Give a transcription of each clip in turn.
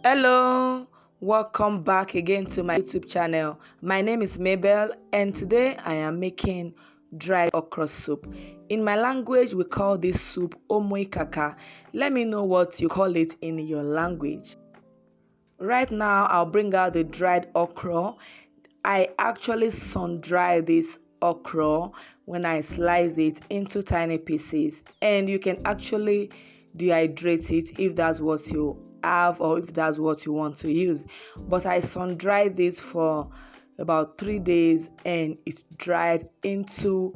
Hello, welcome back again to my YouTube channel. My name is Mabel and today I am making dried okra soup. In my language we call this soup omoikaka. Let me know what you call it in your language. Right now I'll bring out the dried okra. I actually sun-dry this okra when I slice it into tiny pieces, and you can actually dehydrate it if that's what you have or if that's what you want to use. But I sun-dried this for about 3 days and it dried into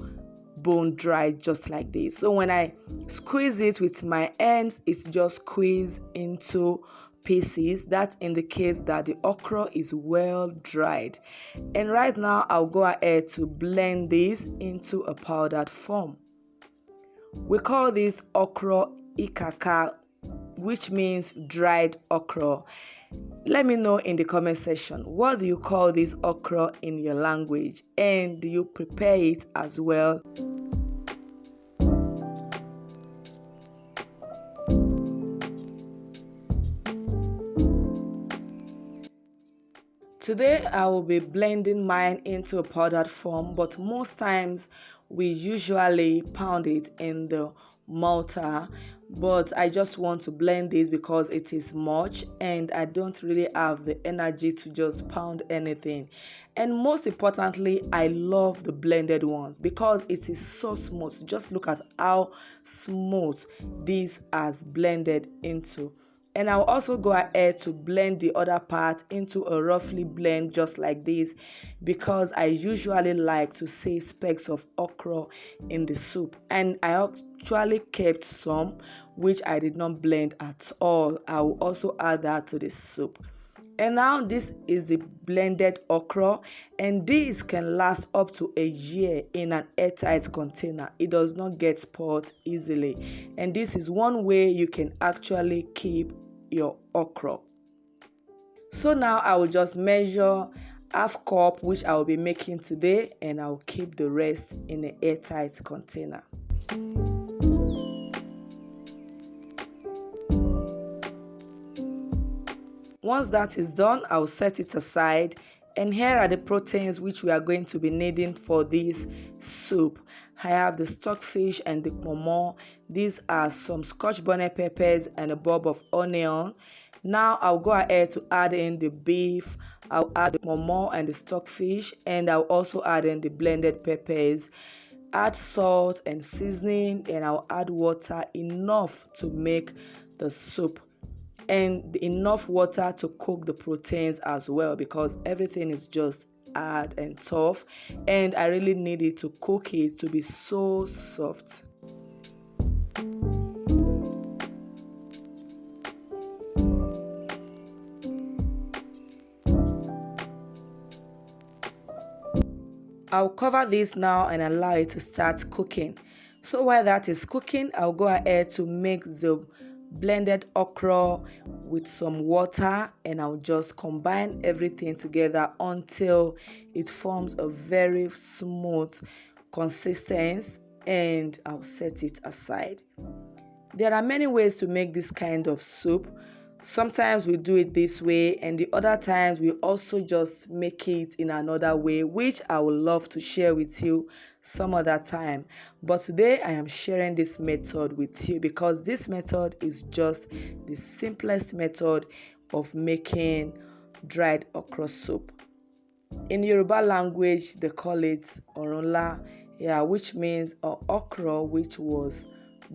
bone dry just like this. So when I squeeze it with my hands, it's just squeezed into pieces. That indicates that the okra is well dried. And right now I'll go ahead to blend this into a powdered form. We call this okra ikaka, which means dried okra. Let me know in the comment section, what do you call this okra in your language, and do you prepare it as well? Today I will be blending mine into a powdered form, but most times we usually pound it in the mortar, but I just want to blend this because it is much and I don't really have the energy to just pound anything. And most importantly, I love the blended ones because it is so smooth. Just look at how smooth this has blended into. And I'll also go ahead to blend the other part into a roughly blend just like this, because I usually like to see specks of okra in the soup, and I actually kept some which I did not blend at all. I will also add that to the soup. And now this is the blended okra, and this can last up to a year in an airtight container. It does not get spoiled easily, and this is one way you can actually keep your okra. So now I will just measure half cup, which I will be making today, and I will keep the rest in an airtight container. Once that is done, I'll set it aside. And here are the proteins which we are going to be needing for this soup. I have the stockfish and the pomo. These are some scotch bonnet peppers and a bulb of onion. Now I'll go ahead to add in the beef. I'll add the pomo and the stockfish, and I'll also add in the blended peppers. Add salt and seasoning, and I'll add water enough to make the soup, and enough water to cook the proteins as well, because everything is just hard and tough and I really need it to cook it to be so soft. I'll cover this now and allow it to start cooking. So while that is cooking, I'll go ahead to make the blended okra with some water, and I'll just combine everything together until it forms a very smooth consistency, and I'll set it aside. There are many ways to make this kind of soup. Sometimes we do it this way, and the other times we also just make it in another way, which I would love to share with you some other time. But today I am sharing this method with you because this method is just the simplest method of making dried okra soup. In Yoruba language they call it oronla, which means okra which was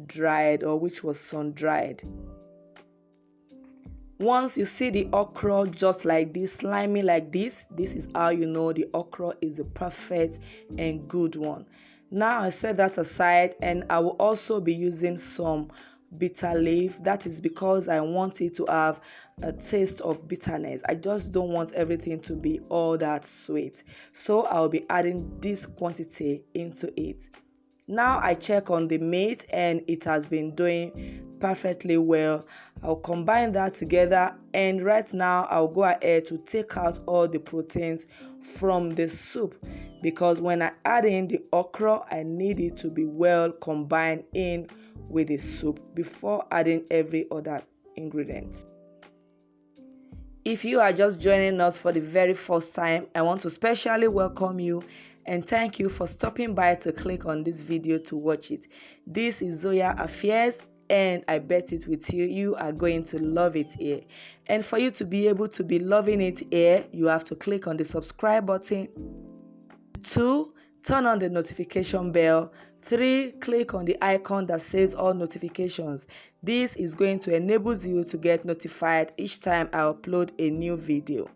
dried or which was sun-dried. Once you see the okra just like this, slimy like this is how you know the okra is the perfect and good one. Now I set that aside, and I will also be using some bitter leaf. That is because I want it to have a taste of bitterness. I just don't want everything to be all that sweet. So I'll be adding this quantity into it. Now I check on the meat and it has been doing perfectly well. I'll combine that together, and right now I'll go ahead to take out all the proteins from the soup, because when I add in the okra I need it to be well combined in with the soup before adding every other ingredient. If you are just joining us for the very first time, I want to specially welcome you and thank you for stopping by to click on this video to watch it. This is Zoya Affairs, and I bet it with you, you are going to love it here. And for you to be able to be loving it here, you have to click on the subscribe button. 2, turn on the notification bell. 3, click on the icon that says all notifications. This is going to enable you to get notified each time I upload a new video.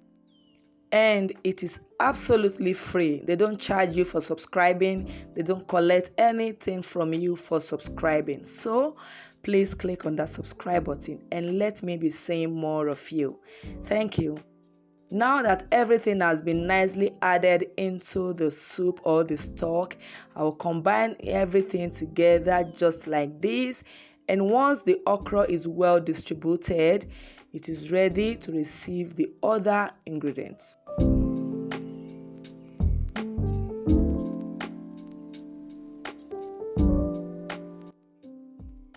And it is absolutely free. They don't charge you for subscribing. They don't collect anything from you for subscribing. So please click on that subscribe button and let me be seeing more of you. Thank you. Now that everything has been nicely added into the soup or the stock, I will combine everything together just like this. And once the okra is well distributed, it is ready to receive the other ingredients.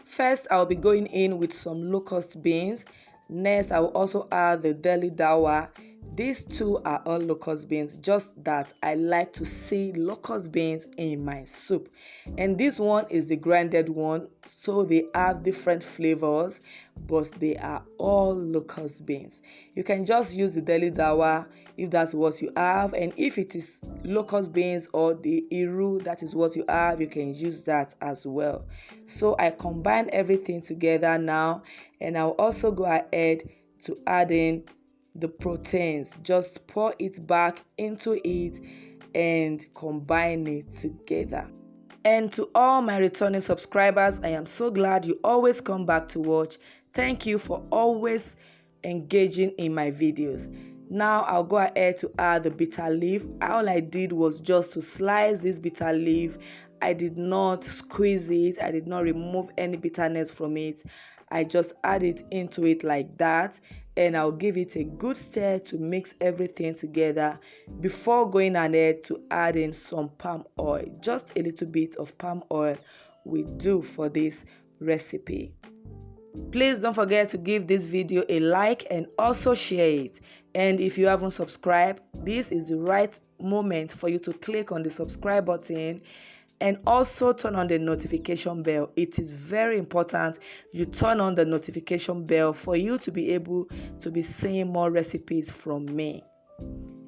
First, I'll be going in with some locust beans. Next, I will also add the Delicaies. These two are all locust beans, just that I like to see locust beans in my soup. And this one is the grinded one, so they have different flavors, but they are all locust beans. You can just use the Delicaies if that's what you have, and if it is locust beans or the iru, that is what you have, you can use that as well. So I combine everything together now, and I'll also go ahead to add in the proteins. Just pour it back into it and combine it together. And to all my returning subscribers, I am so glad you always come back to watch. Thank you for always engaging in my videos. Now I'll go ahead to add the bitter leaf. All I did was just to slice this bitter leaf. I did not squeeze it. I did not remove any bitterness from it. I just add it into it like that, and I'll give it a good stir to mix everything together before going ahead to add in some palm oil. Just a little bit of palm oil will do for this recipe. Please don't forget to give this video a like and also share it. And if you haven't subscribed, this is the right moment for you to click on the subscribe button and also turn on the notification bell. It is very important you turn on the notification bell for you to be able to be seeing more recipes from me.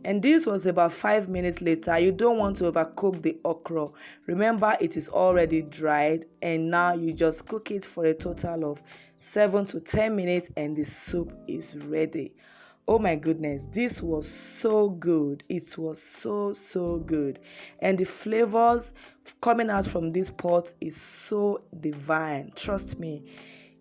And this was about 5 minutes later. You don't want to overcook the okra. Remember, it is already dried, and now you just cook it for a total of 7 to 10 minutes and the soup is ready. Oh my goodness, this was so good. It was so good. And the flavors coming out from this pot is so divine. Trust me.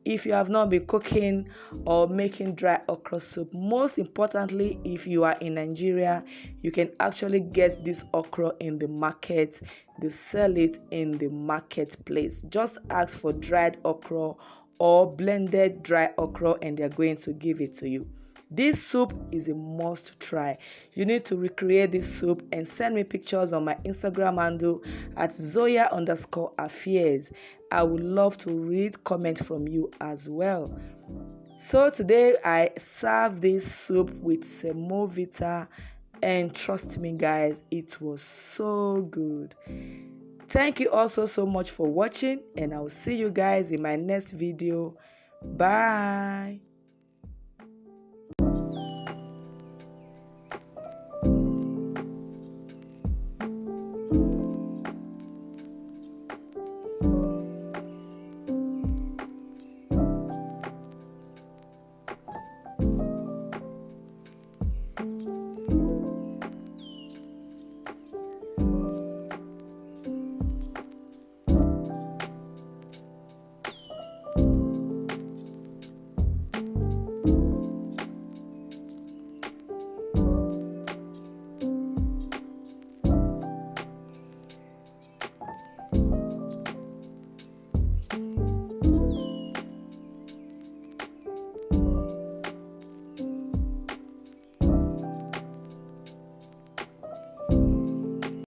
If you have not been cooking or making dry okra soup, most importantly, if you are in Nigeria, you can actually get this okra in the market. They sell it in the marketplace. Just ask for dried okra or blended dry okra and they're going to give it to you. This soup is a must try. You need to recreate this soup and send me pictures on my Instagram handle at Zoya_affairs. I would love to read comments from you as well. So today I served this soup with semovita, and trust me guys, it was so good. Thank you also so much for watching, and I will see you guys in my next video. Bye.